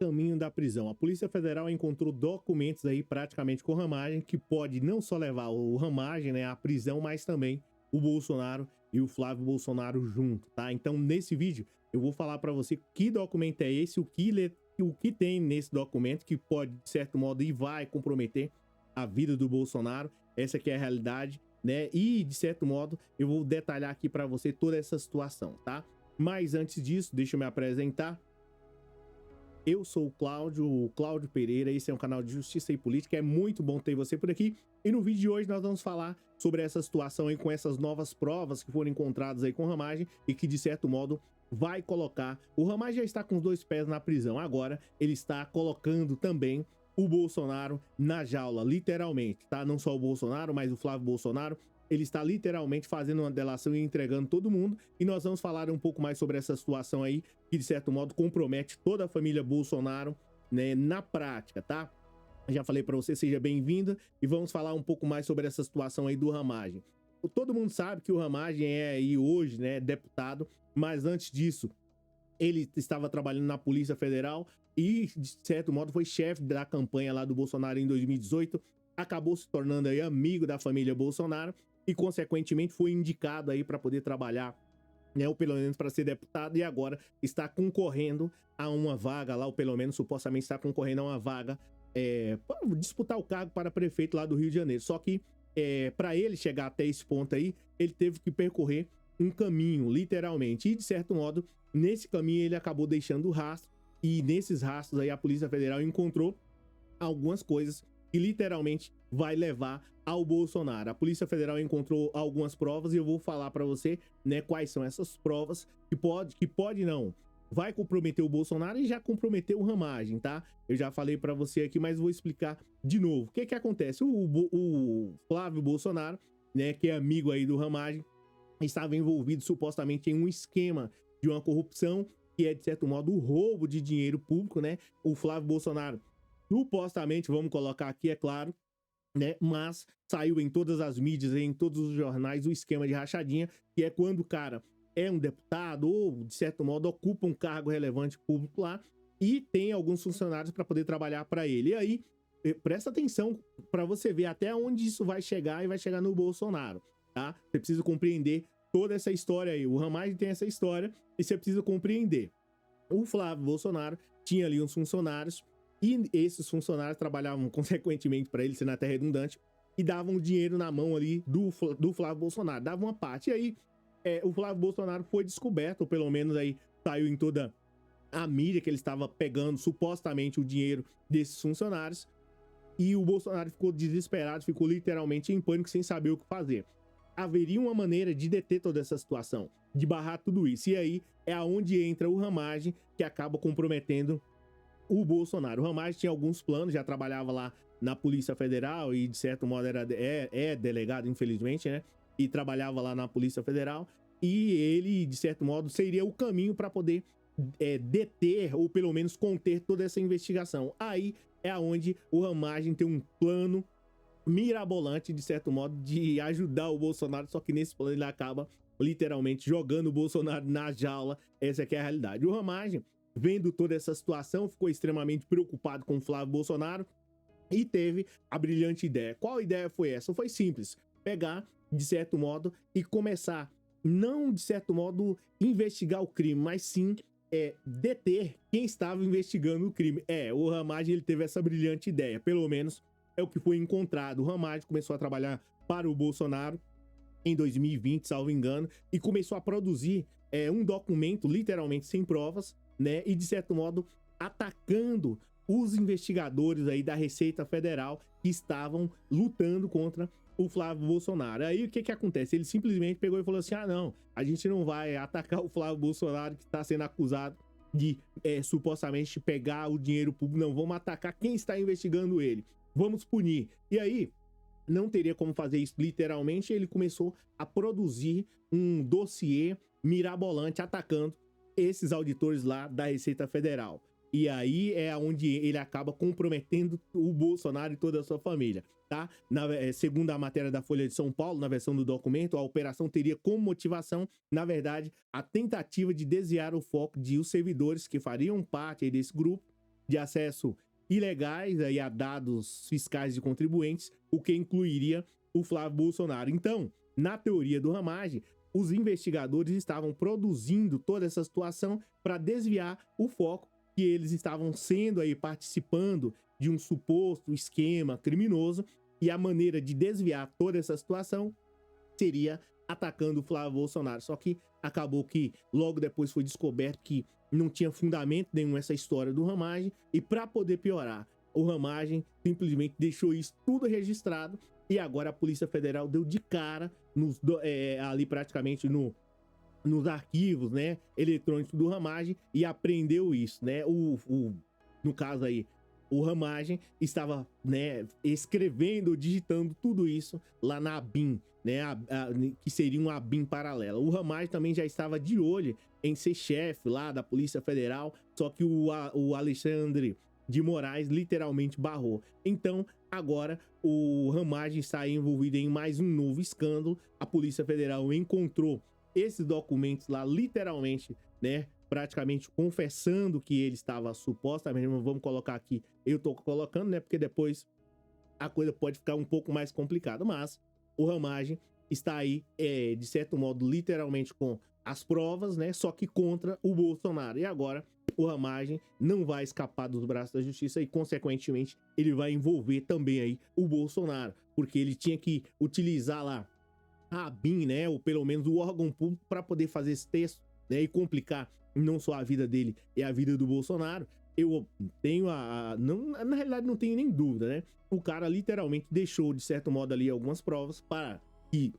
caminho da prisão. A Polícia Federal encontrou documentos aí praticamente com Ramagem, que pode não só levar o Ramagem, né, à prisão, mas também o Bolsonaro e o Flávio Bolsonaro junto, tá? Então, nesse vídeo, eu vou falar para você que documento é esse, o que tem nesse documento que pode, de certo modo, e vai comprometer a vida do Bolsonaro. Essa aqui é a realidade, né? E, de certo modo, eu vou detalhar aqui para você toda essa situação, tá? Mas antes disso, deixa eu me apresentar. Eu sou o Cláudio Pereira, esse é um canal de Justiça e Política, é muito bom ter você por aqui. E no vídeo de hoje nós vamos falar sobre essa situação aí com essas novas provas que foram encontradas aí com Ramagem e que de certo modo vai colocar... O Ramagem já está com os 2 pés na prisão, agora ele está colocando também o Bolsonaro na jaula, literalmente, tá? Não só o Bolsonaro, mas o Flávio Bolsonaro. Ele está literalmente fazendo uma delação e entregando todo mundo. E nós vamos falar um pouco mais sobre essa situação aí, que de certo modo compromete toda a família Bolsonaro, né, na prática, tá? Já falei para você, seja bem-vindo. E vamos falar um pouco mais sobre essa situação aí do Ramagem. Todo mundo sabe que o Ramagem é aí hoje, né, deputado. Mas antes disso, ele estava trabalhando na Polícia Federal e, de certo modo, foi chefe da campanha lá do Bolsonaro em 2018. Acabou se tornando aí amigo da família Bolsonaro e, consequentemente, foi indicado aí para poder trabalhar, né, ou pelo menos para ser deputado, e agora está concorrendo a uma vaga lá, ou pelo menos supostamente está concorrendo a uma vaga para disputar o cargo para prefeito lá do Rio de Janeiro. Só que para ele chegar até esse ponto aí, ele teve que percorrer um caminho, literalmente, e de certo modo, nesse caminho ele acabou deixando rastro, e nesses rastros aí a Polícia Federal encontrou algumas coisas que literalmente vai levar ao Bolsonaro. A Polícia Federal encontrou algumas provas e eu vou falar para você, né, quais são essas provas que pode não, vai comprometer o Bolsonaro e já comprometeu o Ramagem, tá? Eu já falei para você aqui, mas vou explicar de novo. O que que acontece? O Flávio Bolsonaro, né, que é amigo aí do Ramagem, estava envolvido supostamente em um esquema de uma corrupção que é, de certo modo, o roubo de dinheiro público, né? O Flávio Bolsonaro, supostamente, vamos colocar aqui, é claro, né? Mas saiu em todas as mídias, em todos os jornais, o esquema de rachadinha, que é quando o cara é um deputado ou, de certo modo, ocupa um cargo relevante público lá e tem alguns funcionários para poder trabalhar para ele. E aí, presta atenção para você ver até onde isso vai chegar e vai chegar no Bolsonaro, tá? Você precisa compreender toda essa história aí. O Ramagem tem essa história e você precisa compreender. O Flávio Bolsonaro tinha ali uns funcionários e esses funcionários trabalhavam consequentemente para ele, sendo até redundante, e davam dinheiro na mão ali do Flávio Bolsonaro, davam uma parte. E aí o Flávio Bolsonaro foi descoberto, ou pelo menos aí saiu em toda a mídia que ele estava pegando supostamente o dinheiro desses funcionários, e o Bolsonaro ficou desesperado, ficou literalmente em pânico, sem saber o que fazer. Haveria uma maneira de deter toda essa situação, de barrar tudo isso. E aí é aonde entra o Ramagem, que acaba comprometendo o Bolsonaro. O Ramagem tinha alguns planos, já trabalhava lá na Polícia Federal e, de certo modo, é delegado, infelizmente, né? E trabalhava lá na Polícia Federal. E ele, de certo modo, seria o caminho para poder deter ou pelo menos conter toda essa investigação. Aí é aonde o Ramagem tem um plano mirabolante, de certo modo, de ajudar o Bolsonaro, só que nesse plano ele acaba literalmente jogando o Bolsonaro na jaula. Essa aqui é a realidade. O Ramagem, vendo toda essa situação, ficou extremamente preocupado com o Flávio Bolsonaro e teve a brilhante ideia. Qual ideia foi essa? Foi simples, pegar, de certo modo, e começar, não de certo modo, investigar o crime, mas sim deter quem estava investigando o crime. O Ramagem, ele teve essa brilhante ideia, pelo menos é o que foi encontrado. O Ramagem começou a trabalhar para o Bolsonaro em 2020, salvo engano, e começou a produzir um documento literalmente sem provas, né? E de certo modo atacando os investigadores aí da Receita Federal que estavam lutando contra o Flávio Bolsonaro. Aí o que que acontece? Ele simplesmente pegou e falou assim: ah, não, a gente não vai atacar o Flávio Bolsonaro, que está sendo acusado de supostamente pegar o dinheiro público. Não, vamos atacar quem está investigando ele. Vamos punir. E aí, não teria como fazer isso literalmente, ele começou a produzir um dossiê mirabolante atacando esses auditores lá da Receita Federal. E aí é onde ele acaba comprometendo o Bolsonaro e toda a sua família, tá? Segundo a matéria da Folha de São Paulo, na versão do documento, a operação teria como motivação, na verdade, a tentativa de desviar o foco de os servidores que fariam parte aí desse grupo de acesso ilegais aí a dados fiscais de contribuintes, o que incluiria o Flávio Bolsonaro. Então, na teoria do Ramagem, os investigadores estavam produzindo toda essa situação para desviar o foco que eles estavam sendo aí participando de um suposto esquema criminoso, e a maneira de desviar toda essa situação seria atacando o Flávio Bolsonaro. Só que acabou que logo depois foi descoberto que não tinha fundamento nenhum essa história do Ramagem, e para poder piorar, o Ramagem simplesmente deixou isso tudo registrado, e agora a Polícia Federal deu de cara ali praticamente nos arquivos, né, eletrônicos do Ramagem, e apreendeu isso, né? No caso aí, o Ramagem estava, né, escrevendo, digitando tudo isso lá na ABIN, né, que seria uma ABIN paralela. O Ramagem também já estava de olho em ser chefe lá da Polícia Federal, só que o Alexandre de Moraes literalmente barrou. Então, agora o Ramagem está envolvido em mais um novo escândalo. A Polícia Federal encontrou esses documentos lá, literalmente, né, praticamente confessando que ele estava supostamente, vamos colocar aqui, eu tô colocando, né, porque depois a coisa pode ficar um pouco mais complicada, mas o Ramagem está aí, de certo modo, literalmente com as provas, né, só que contra o Bolsonaro. E agora o Ramagem não vai escapar dos braços da justiça e, consequentemente, ele vai envolver também aí o Bolsonaro, porque ele tinha que utilizar lá a ABIN, né, ou pelo menos o órgão público, para poder fazer esse texto, né, e complicar não só a vida dele e a vida do Bolsonaro. Eu tenho na realidade não tenho nem dúvida, né? O cara literalmente deixou, de certo modo, ali algumas provas para que,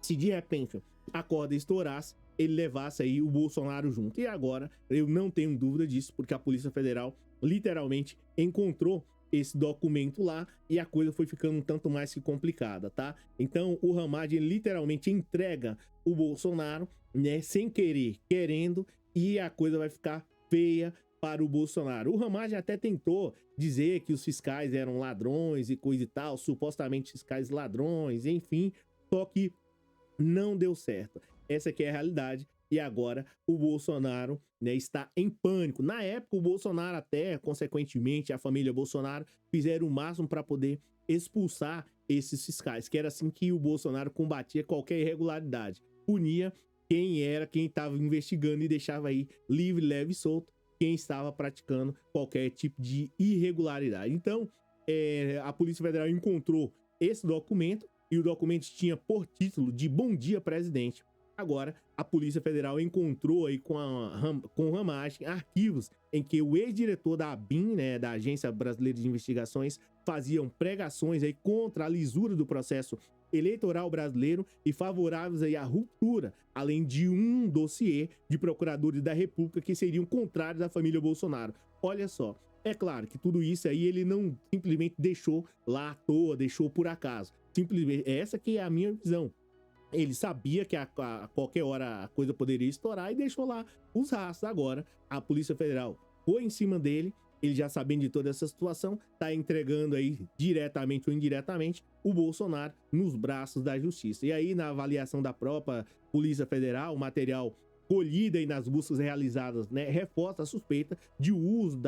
se de repente a corda estourasse, ele levasse aí o Bolsonaro junto. E agora eu não tenho dúvida disso, porque a Polícia Federal literalmente encontrou esse documento lá e a coisa foi ficando um tanto mais que complicada, tá? Então o Ramagem literalmente entrega o Bolsonaro, né, sem querer, querendo, e a coisa vai ficar feia para o Bolsonaro. O Ramagem até tentou dizer que os fiscais eram ladrões e coisa e tal, supostamente fiscais ladrões, enfim, só que não deu certo. Essa aqui é a realidade. E agora o Bolsonaro, né, está em pânico. Na época, o Bolsonaro até, consequentemente, a família Bolsonaro fizeram o máximo para poder expulsar esses fiscais, que era assim que o Bolsonaro combatia qualquer irregularidade. Punia quem estava investigando e deixava aí livre, leve e solto quem estava praticando qualquer tipo de irregularidade. Então, a Polícia Federal encontrou esse documento, e o documento tinha por título de Bom Dia, Presidente. Agora, a Polícia Federal encontrou aí com o Ramagem arquivos em que o ex-diretor da ABIN, né, da Agência Brasileira de Investigações, faziam pregações aí contra a lisura do processo eleitoral brasileiro e favoráveis aí à ruptura, além de um dossiê de procuradores da República que seriam contrários à família Bolsonaro. Olha só, é claro que tudo isso aí ele não simplesmente deixou lá à toa, deixou por acaso. Simplesmente, essa que é a minha visão. Ele sabia que a qualquer hora a coisa poderia estourar e deixou lá os rastros. Agora, a Polícia Federal foi em cima dele, ele já sabendo de toda essa situação, tá entregando aí diretamente ou indiretamente o Bolsonaro nos braços da justiça. E aí, na avaliação da própria Polícia Federal, o material colhido aí nas buscas realizadas, né, reforça a suspeita de uso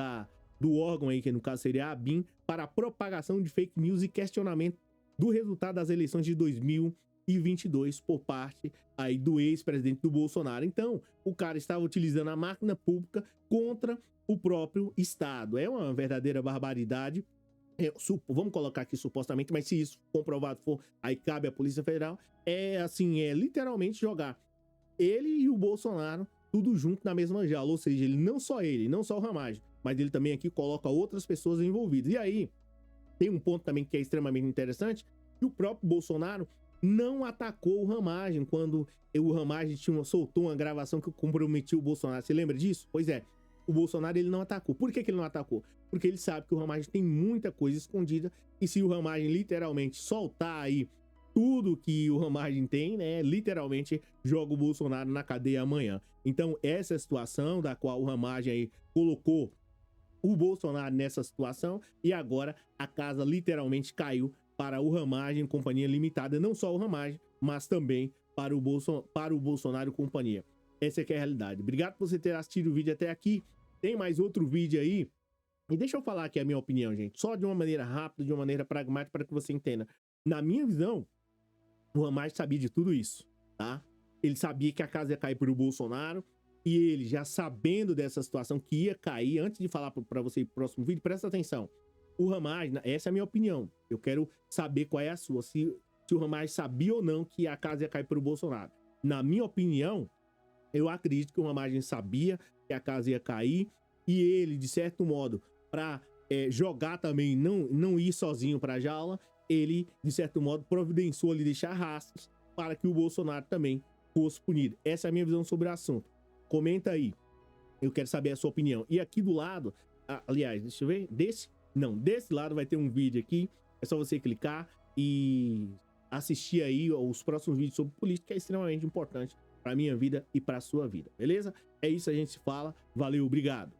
do órgão aí, que no caso seria a ABIN, para a propagação de fake news e questionamento do resultado das eleições de 2022 por parte aí do ex-presidente do Bolsonaro. Então, o cara estava utilizando a máquina pública contra o próprio Estado. É uma verdadeira barbaridade. Vamos colocar aqui supostamente, mas se isso comprovado for, aí cabe à Polícia Federal. É literalmente jogar ele e o Bolsonaro tudo junto na mesma jaula. Ou seja, não só o Ramagem, mas ele também aqui coloca outras pessoas envolvidas. E aí, tem um ponto também que é extremamente interessante, que o próprio Bolsonaro não atacou o Ramagem quando o Ramagem soltou uma gravação que comprometia o Bolsonaro. Você lembra disso? Pois é, o Bolsonaro ele não atacou. Por que ele não atacou? Porque ele sabe que o Ramagem tem muita coisa escondida, e se o Ramagem literalmente soltar aí tudo que o Ramagem tem, né, literalmente joga o Bolsonaro na cadeia amanhã. Então essa situação da qual o Ramagem aí colocou o Bolsonaro nessa situação, e agora a casa literalmente caiu para o Ramagem Companhia Limitada. Não só o Ramagem, mas também para o Bolsonaro e companhia. Essa aqui é a realidade. Obrigado por você ter assistido o vídeo até aqui. Tem mais outro vídeo aí E deixa eu falar aqui a minha opinião, gente, só de uma maneira rápida, de uma maneira pragmática, para que você entenda. Na minha visão, o Hamas sabia de tudo isso, tá? Ele sabia que a casa ia cair pro Bolsonaro, e ele, já sabendo dessa situação que ia cair, antes de falar para você ir pro próximo vídeo, presta atenção. O Hamas, essa é a minha opinião, eu quero saber qual é a sua, se o Hamas sabia ou não que a casa ia cair pro Bolsonaro. Na minha opinião, eu acredito que o Hamas sabia que a casa ia cair, e ele, de certo modo, para jogar também, não ir sozinho para a jaula, ele, de certo modo, providenciou ali deixar rastros para que o Bolsonaro também fosse punido. Essa é a minha visão sobre o assunto. Comenta aí, eu quero saber a sua opinião. E aqui do lado, aliás, deixa eu ver, desse lado vai ter um vídeo aqui, é só você clicar e assistir aí os próximos vídeos sobre política, que é extremamente importante para minha vida e para a sua vida, beleza? É isso, a gente se fala, valeu, obrigado.